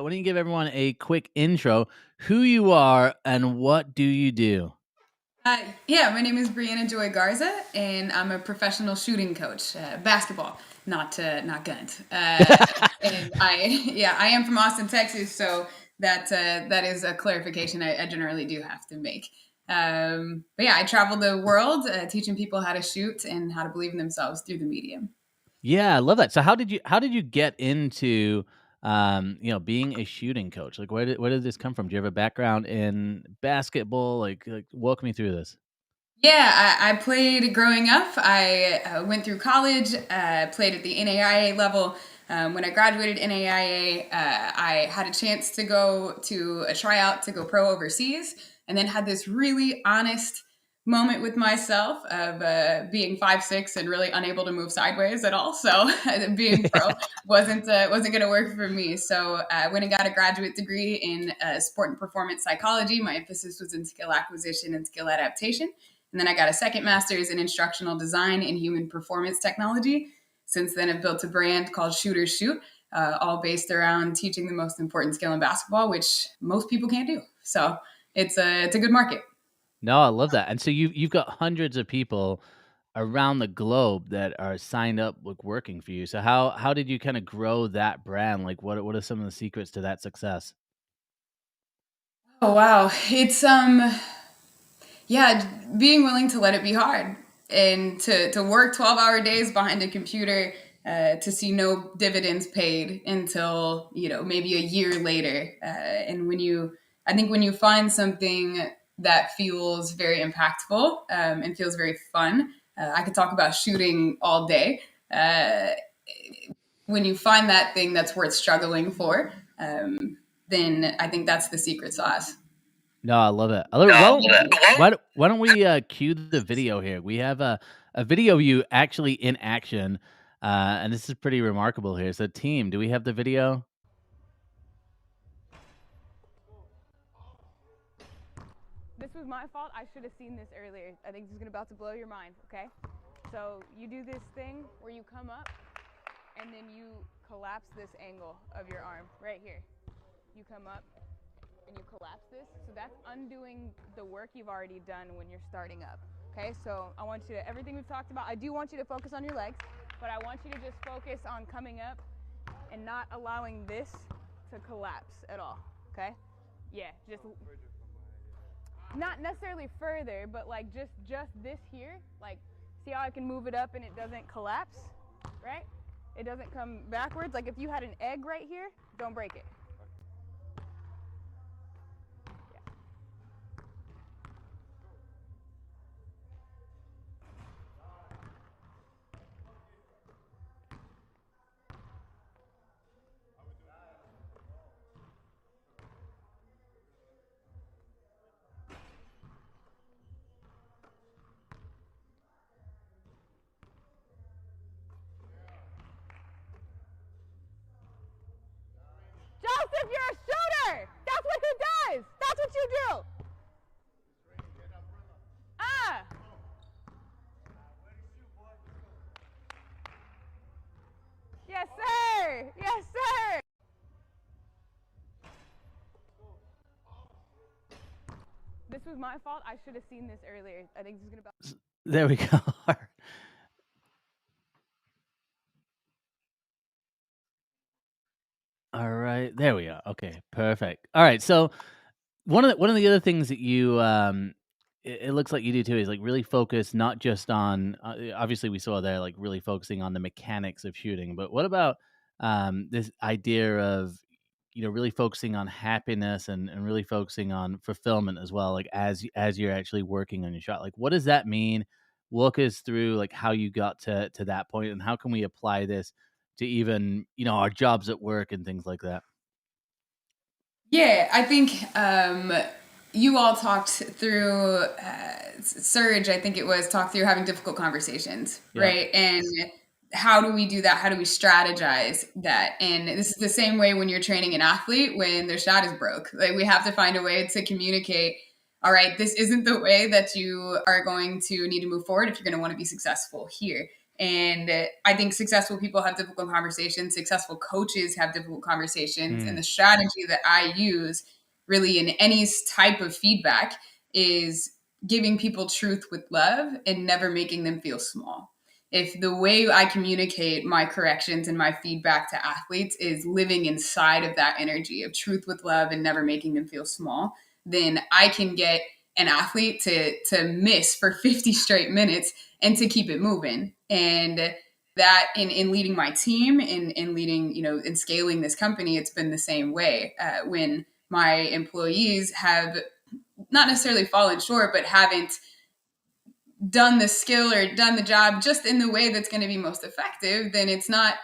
Why don't you give everyone a quick intro, who you are and what do you do? Yeah, my name is Brianna Joy Garza, and I'm a professional shooting coach, basketball, not guns. And I am from Austin, Texas, so that is a clarification I generally do have to make. But yeah, I travel the world teaching people how to shoot and how to believe in themselves through the medium. Yeah, I love that. So how did you get into being a shooting coach? Like where did this come from? Do you have a background in basketball? Like walk me through this. Yeah, I played growing up. I went through college, played at the NAIA level. When I graduated NAIA, I had a chance to go to a tryout to go pro overseas, and then had this really honest moment with myself of being 5'6" and really unable to move sideways at all. So being pro wasn't going to work for me. So I went and got a graduate degree in sport and performance psychology. My emphasis was in skill acquisition and skill adaptation. And then I got a second master's in instructional design and human performance technology. Since then, I've built a brand called Shooters Shoot, all based around teaching the most important skill in basketball, which most people can't do. So it's a good market. No, I love that. And so you've got hundreds of people around the globe that are signed up like working for you. So how did you kind of grow that brand? Like what are some of the secrets to that success? Oh wow, it's yeah, being willing to let it be hard and to work 12-hour days behind a computer to see no dividends paid until maybe a year later. And I think when you find something that feels very impactful and feels very fun, I could talk about shooting all day. When you find that thing that's worth struggling for, then I think that's the secret sauce. No, I love it. I love it. Why don't we cue the video here? We have a video of you actually in action, and this is pretty remarkable here. So, team, do we have the video? This was my fault. I should have seen this earlier. I think this is about to blow your mind, okay? So you do this thing where you come up and then you collapse this angle of your arm right here. You come up and you collapse this. So that's undoing the work you've already done when you're starting up. Okay, so I want you to, everything we've talked about, I do want you to focus on your legs, but I want you to just focus on coming up and not allowing this to collapse at all, okay? Yeah, just not necessarily further, but like just this here, like see how I can move it up and it doesn't collapse, right? It doesn't come backwards. Like if you had an egg right here, don't break it. Yeah. Joseph, you're a shooter! That's what he does! That's what you do! Ah! Yes, sir! Yes, sir! This was my fault. I should have seen this earlier. I think this is gonna. There we go. All right, there we go. Okay, perfect. All right, so one of the other things that you it looks like you do too is like really focus not just on obviously we saw there like really focusing on the mechanics of shooting, but what about this idea of really focusing on happiness and really focusing on fulfillment as well, like as you're actually working on your shot, like what does that mean? Walk us through like how you got to that point and how can we apply this to even our jobs at work and things like that. Yeah, I think you all talked through Surge. I think it was talked through having difficult conversations, Yeah. right? And how do we do that? How do we strategize that? And this is the same way when you're training an athlete when their shot is broke. Like we have to find a way to communicate. All right, this isn't the way that you are going to need to move forward if you're going to want to be successful here. And I think successful people have difficult conversations. Successful coaches have difficult conversations. And the strategy that I use really in any type of feedback is giving people truth with love and never making them feel small. If the way I communicate my corrections and my feedback to athletes is living inside of that energy of truth with love and never making them feel small, then I can get an athlete to miss for 50 straight minutes and to keep it moving. And that in leading my team, in leading, in scaling this company, it's been the same way. When my employees have not necessarily fallen short, but haven't done the skill or done the job just in the way that's going to be most effective, then it's not